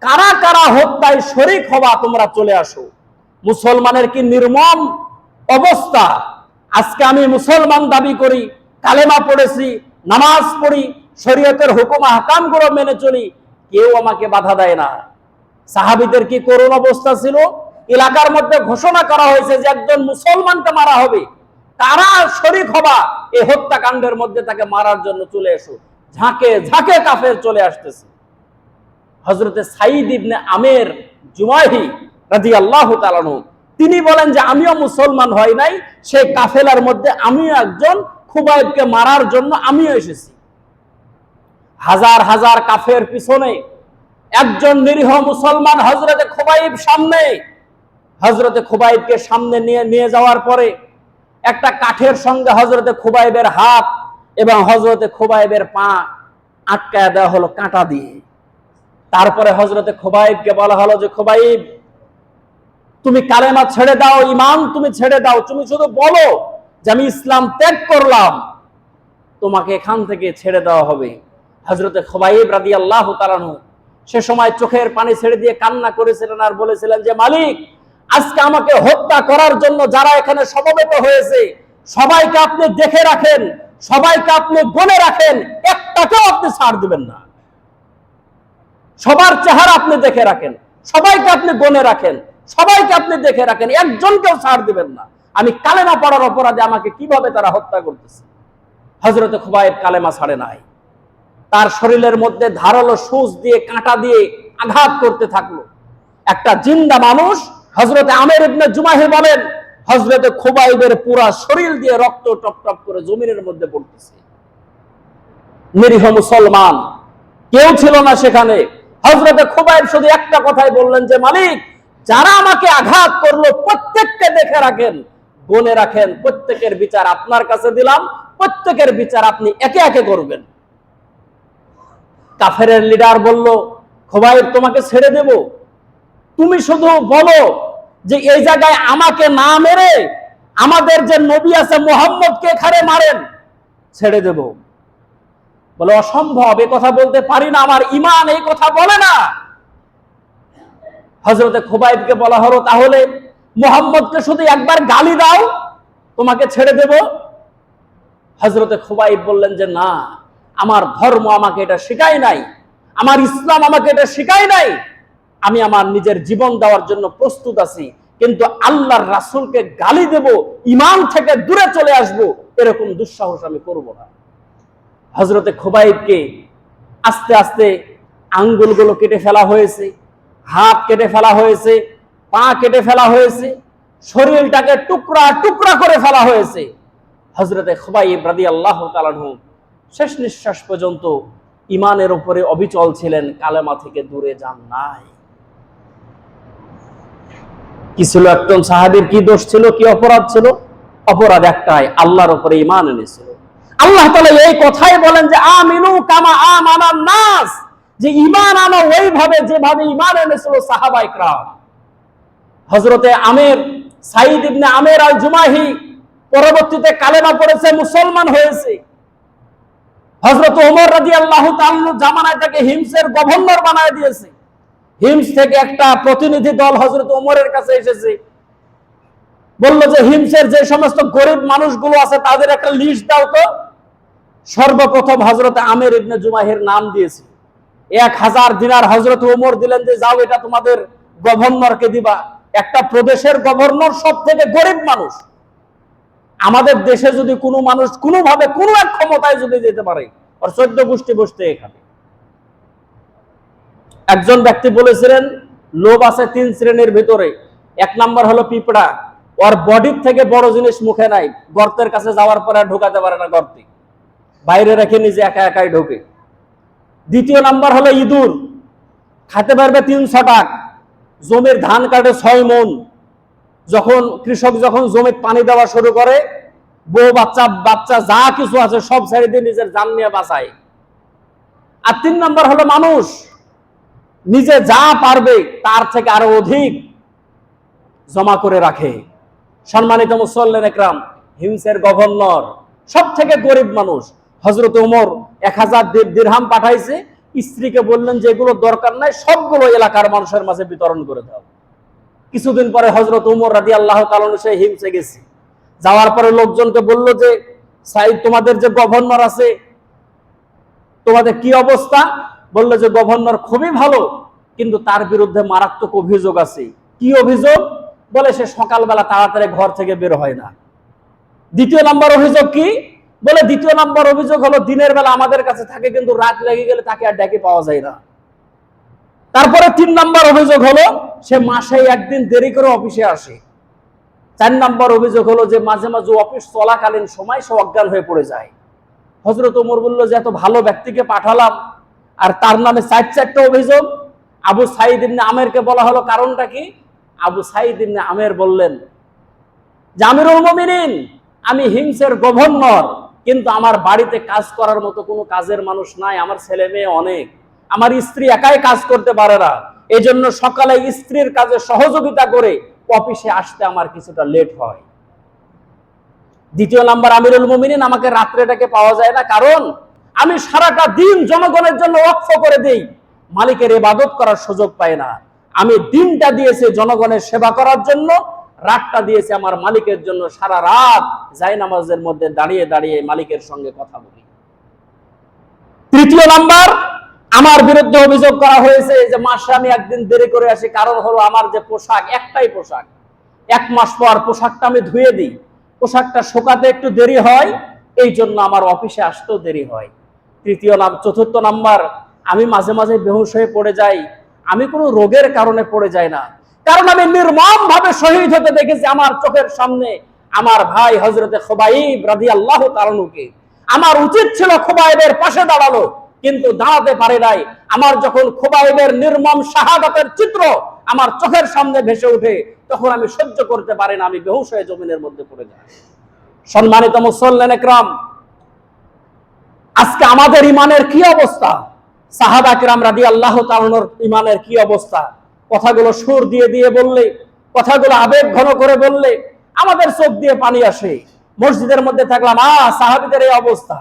A: কারা কারা হত্যায় শরীক হবা তোমরা চলে আসো। মুসলমানের কি নির্মম অবস্থা! আজকে আমি মুসলমান দাবি করি, কালেমা পড়েছি, নামাজ পড়ি, শরীয়তের হুকুম আহকামগুলো মেনে চলি, কেউ আমাকে বাধা দেয় না। সাহাবীদের কি করুণ অবস্থা ছিল, এলাকার মধ্যে ঘোষণা করা হয়েছে যে একজন মুসলমানকে মারা হবে, তারা শরীক হবা এই হত্যাকাণ্ডের মধ্যে, তাকে মারার জন্য চলে এসো। ঝাঁকে ঝাঁকে কাফের চলে আসতেছে। হযরতে সাঈদ ইবনে আমের জুমাহি রাদিয়াল্লাহু তাআলা আনহু তিনি বলেন যে আমিও মুসলমান হই নাই, সেই কাফেলার মধ্যে আমিও একজন, খুবাইবকে মারার জন্য আমিও এসেছি। হাজার হাজার কাফের পিছনে একজন নিরীহ মুসলমান হযরতে খুবাইব সামনে। হযরতে খুবাইবকে সামনে নিয়ে যাওয়ার পরে একটা কাঠের সঙ্গে হযরতে খুবাইবের হাত এবং হযরতে খুবাইবের পা আটকায় দেওয়া হলো কাঁটা দিয়ে। তারপরে হযরতে খুবাইবকে বলা হলো যে খুবাইব, তুমি কালেমা ছেড়ে দাও, ঈমান তুমি ছেড়ে দাও, তুমি শুধু বলো যে আমি ইসলাম ত্যাগ করলাম, তোমাকে এখান থেকে ছেড়ে দেওয়া হবে। হযরতে খুবাইব রাদিয়াল্লাহু তাআলা আনহু সে সময় চোখের পানি ছেড়ে দিয়ে কান্না করেছিলেন আর বলেছিলেন যে মালিক, আজকে আমাকে হত্যা করার জন্য যারা এখানে সমবেত হয়েছে সবাইকে আপনি দেখে রাখেন, সবাইকে আপনি গণে রাখেন, একটাকেও আপনি ছাড় দিবেন না। সবার চেহারা আপনি দেখে রাখেন, সবাইকে আপনি গণে রাখেন, সবাইকে আপনি দেখে রাখেন, একজনকেও ছাড় দিবেন না। আমি কালেমা পড়ার অপরাধে আমাকে কিভাবে তারা হত্যা করতেছে। হযরতে খুবাইব কালেমা ছাড়ে নাই। তার শরীরের মধ্যে ধারালো সূচ দিয়ে, কাঁটা দিয়ে আঘাত করতে থাকলো। একটা জিন্দা মানুষ, হযরতে আমের ইবনে জুমাহি বলেন, হযরতে খুবাইবের পুরা শরীর দিয়ে রক্ত টপ টপ করে জমিনের মধ্যে পড়তেছে। নিরীহ মুসলমান কেউ ছিল না সেখানে। হযরতে খুবাইব শুধু একটা কথাই বললেন যে মালিক, যারা আমাকে আঘাত করলো প্রত্যেককে দেখে রাখেন, গণে রাখেন, প্রত্যেকের বিচার আপনার কাছে দিলাম, প্রত্যেকের বিচার আপনি একে একে করবেন। কাফেরের লিডার বলল, খুবাইব তোমাকে ছেড়ে দেব, তুমি শুধু বলো যে এই জায়গায় আমাকে না মেরে আমাদের যে নবী আছে মুহাম্মদকে এখানে মারেন, ছেড়ে দেব। বলে অসম্ভব, এই কথা বলতে পারি না, আমার ঈমান এই কথা বলে না। হযরতে খুবাইবকে বলা হলো, তাহলে মুহাম্মদকে শুধু একবার গালি দাও, তোমাকে ছেড়ে দেব। হযরতে খুবাইব বললেন যে না, আমার ধর্ম আমাকে এটা শেখায় নাই, আমার ইসলাম আমাকে এটা শেখায় নাই। আমি আমার নিজের জীবন দেওয়ার জন্য প্রস্তুত আছি, কিন্তু আল্লাহর রাসূলকে গালি দেব, ঈমান থেকে দূরে চলে আসব, এরকম দুঃসাহস আমি করব না। হযরতে খুবাইবকে আস্তে আস্তে আঙ্গুলগুলো কেটে ফেলা হয়েছে, হাত কেটে ফেলা হয়েছে, পা কেটে ফেলা হয়েছে, শরীরটাকে টুকরা টুকরা করে ফেলা হয়েছে। হযরতে খুবাইব রাদিয়াল্লাহু তাআলা আনহু শেষ নিঃশ্বাস পর্যন্ত ঈমানের উপরে অবিচল ছিলেন, কালেমা থেকে দূরে যান নাই। কি ছিল একজন সাহাবীর, কি দোষ ছিল, কি অপরাধ ছিল? অপরাধ একটাই, আল্লাহর উপরে ঈমান এনেছিল। আল্লাহ তাআলা এই কথাই বলেন যে আমিনু কামা আমানান নাস, যে ঈমান আনো ওইভাবে যেভাবে ঈমান এনেছিল সাহাবায়ে কেরাম। হযরতে আমের, সাঈদ ইবনে আমের আল জুমাহি পরবর্তীতে কালেমা পড়েছে, মুসলমান হয়েছে। হযরত ওমর রাদিয়াল্লাহু তাআলা জামানায় তাকে হিমসের গভর্নর বানায় দিয়েছে। হিমস থেকে একটা প্রতিনিধি দল হযরত ওমরের কাছে এসেছে, বলল যে হিমসের যে সমস্ত গরিব মানুষগুলো আছে তাদের একটা লিস্ট দাও তো। সর্বপ্রথম হযরতে আমের ইবনে জুমাহির নাম দিয়েছে। 1000 দিনার হযরত ওমর দিলেন যে যাও এটা তোমাদের গভর্নরকে দিবা। একটা প্রদেশের গভর্নর সব থেকে গরিব মানুষ। আমাদের দেশে যদি কোনো মানুষ কোনোভাবে কোনো এক ক্ষমতায় যদি যেতে পারে, আর 14 গোষ্ঠী বসতে এখানে। একজন ব্যক্তি বলেছিলেন লোভ আছে 3 শ্রেণীর ভিতরে। 1 নাম্বার হলো পিঁপড়া, ওর বডির থেকে বড় জিনিস মুখে নাই, গর্তের কাছে যাওয়ার পরে ঢোকাতে পারে না, গর্তে বাইরে রেখে নিজে একা একাই ঢোকে। 2 নাম্বার হলো ইঁদুর, খেতে পারবে 3 ছটাক, জমির ধান কাটে 6 মণ। যখন কৃষক যখন জমির পানি দেওয়া শুরু করে, বউ বাচ্চা যা কিছু আছে সব ছেড়ে দিয়ে নিজের জান নিয়ে বাঁচায়। আর 3 নাম্বার হলো মানুষ, নিজে যা পারবে তার থেকে আরো অধিক জমা করে রাখে। সম্মানিত মুসল্লিন একরাম, হিমসের গভর্নর সব থেকে গরিব মানুষ। হযরত ওমর 1000 দিরহাম পাঠাইছে, স্ত্রীকে বললেন যে এগুলো দরকার নাই, সবগুলো এলাকার মানুষের মাঝে বিতরণ করে দাও। কিছুদিন পরে হযরত ওমর রাদিয়াল্লাহু তাআলা সেই হিমসে গেছে। যাওয়ার পরে লোকজনকে বলল যে সাঈদ, তোমাদের যে গভর্নর আছে তোমাদের কি অবস্থা? বললো যে গভর্নর খুবই ভালো, কিন্তু তার বিরুদ্ধে মারাত্মক অভিযোগ আছে। কি অভিযোগ? বলে সে সকালবেলা তাড়াতাড়ি ঘর থেকে বের হয় না। দ্বিতীয় নাম্বার অভিযোগ কি? বলে দ্বিতীয় নাম্বার অভিযোগ হলো দিনের বেলা আমাদের কাছে থাকে, কিন্তু রাত লেগে গেলে তাকে আর ডেকে পাওয়া যায় না। তারপরে 3 নাম্বার অভিযোগ হলো সে মাসে একদিন দেরি করে অফিসে আসে। 4 নাম্বার অভিযোগ হলো যে মাঝে মাঝে অফিস চলাকালীন সময় সে অজ্ঞান হয়ে পড়ে যায়। হযরত ওমর বলল যে এত ভালো ব্যক্তিকে পাঠালাম আর তার নামে 4টা অভিযোগ। আবু সাঈদ ইবনে আমেরকে বলা হলো কারণটা কি? আবু সাঈদ ইবনে আমের বললেন যে আমিরুল মুমিনিন, আমি হিমসের গভর্নর, কিন্তু আমার বাড়িতে কাজ করার মতো কোনো কাজের মানুষ নাই, আমার ছেলে মেয়ে অনেক, আমার স্ত্রী একাই কাজ করতে পারে না, এজন্য সকালে স্ত্রীর কাজে সহযোগিতা করে অফিসে আসতে আমার কিছুটা লেট হয়। দ্বিতীয় নাম্বার, আমিরুল মুমিনিন, আমাকে রাত্রেটাকে পাওয়া যায় না, কারণ আমি সারাটা দিন জনগণের জন্য ওয়াকফ করে দেই, মালিকের ইবাদত করার সুযোগ পাই না। আমি দিনটা দিয়েছি জনগণের সেবা করার জন্য, রাতটা দিয়েছে আমার মালিকের জন্য, সারা রাত জায়নামাজের মধ্যে দাঁড়িয়ে দাঁড়িয়ে মালিকের সঙ্গে কথা বলি। তৃতীয় নাম্বার, আমার বিরুদ্ধে অভিযোগ করা হয়েছে যে মাসে আমি একদিন দেরি করে আসি, কারণ হলো আমার যে পোশাক, একটাই পোশাক, 1 মাস পর পোশাকটা আমি ধুয়ে দিই, পোশাকটা শুকাতে একটু দেরি হয়, এই জন্য আমার অফিসে আসতেও দেরি হয়। চতুর্থ নাম্বার, আমি মাঝে মাঝে বেহুশ হয়ে পড়ে যাই। আমি কোনো রোগের কারণে পড়ে যাই না, কারণ আমি নির্মম ভাবে শহীদ হতে দেখেছি আমার চোখের সামনে আমার ভাই হযরতে খুবাইব রাদিয়াল্লাহু তাআলা আনহুকে। আমার উচিত ছিল খুবাইবের পাশে দাঁড়ানো, কিন্তু দাঁড়াতে পারে নাই। আমার যখন খুবাইবের নির্মম শাহাদাতের চিত্র আমার চোখের সামনে ভেসে ওঠে, তখন আমি সহ্য করতে পারি না, আমি বেহুশ হয়ে জমিনের মধ্যে পড়ে যাই। সম্মানিত মুসল্লিন একরাম, আজকে আমাদের ইমানের কি অবস্থা, সাহাবা কিরাম রাদিয়াল্লাহু তাআলা আনহুর ইমানের কি অবস্থা? কথাগুলো সুর দিয়ে দিয়ে বললে, কথাগুলো আবেগ ঘন করে বললে আমাদের চোখ দিয়ে পানি আসে। মসজিদের মধ্যে থাকলাম, সাহাবীদের এই অবস্থা,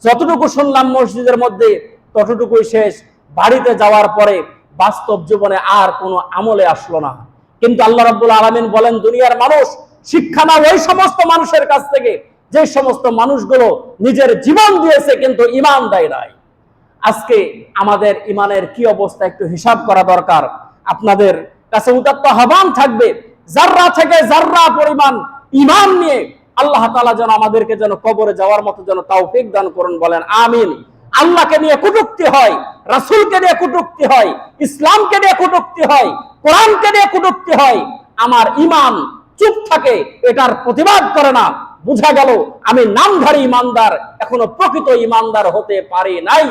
A: যতটুকু শুনলাম মসজিদের মধ্যে ততটুকুই শেষ। বাড়িতে যাওয়ার পরে বাস্তব জীবনে আর কোনো আমলে আসলো না। কিন্তু আল্লাহ রাব্বুল আলামিন বলেন, দুনিয়ার মানুষ শিক্ষা নাও ওই সমস্ত মানুষের কাছ থেকে যে সমস্ত মানুষগুলো নিজের জীবন দিয়েছে কিন্তু ঈমান দেয় নাই। আজকে আমাদের ইমানের কি অবস্থা একটু হিসাব করা দরকার। আপনাদের কাছে উদাত্ত আহ্বান থাকবে, যাররা থেকে যাররা পরিমাণ ঈমান নিয়ে আল্লাহ তাআলা যেন আমাদেরকে যেন কবরে যাওয়ার মতো যেন তৌফিক দান করুন, বলেন আমিন। আল্লাহকে নিয়ে কটূক্তি হয়, রাসূলকে নিয়ে কটূক্তি হয়, ইসলামকে নিয়ে কটূক্তি হয়, কোরআনকে নিয়ে কটূক্তি হয়, আমার ঈমান চুপ থাকে, এটার প্রতিবাদ করে না, বুঝা গেল আমি নামধারী ইমানদার, এখনো প্রকৃত ইমানদার হতে পারি নাই।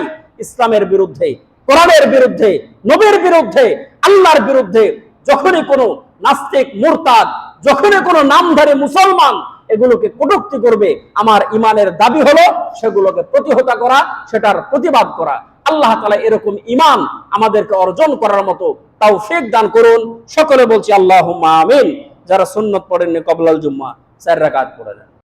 A: ইসলামের বিরুদ্ধে, কোরআনের বিরুদ্ধে, নবীর বিরুদ্ধে, আল্লাহর বিরুদ্ধে যখনই কোনো নাস্তিক, মুরতাদ, যখনই কোনো নামধারী মুসলমান এগুলোকে কটূক্তি করবে, আমার ইমানের দাবি হলো সেগুলোকে প্রতিহত করা, সেটার প্রতিবাদ করা। আল্লাহ তাআলা এরকম ঈমান আমাদেরকে অর্জন করার মতো তৌফিক দান করুন। সকলে বলছি আল্লাহুম্মা আমিন। যারা সুন্নত পড়েননি কবলাল জুম্মা 4 রাকাত পড়ে নেন।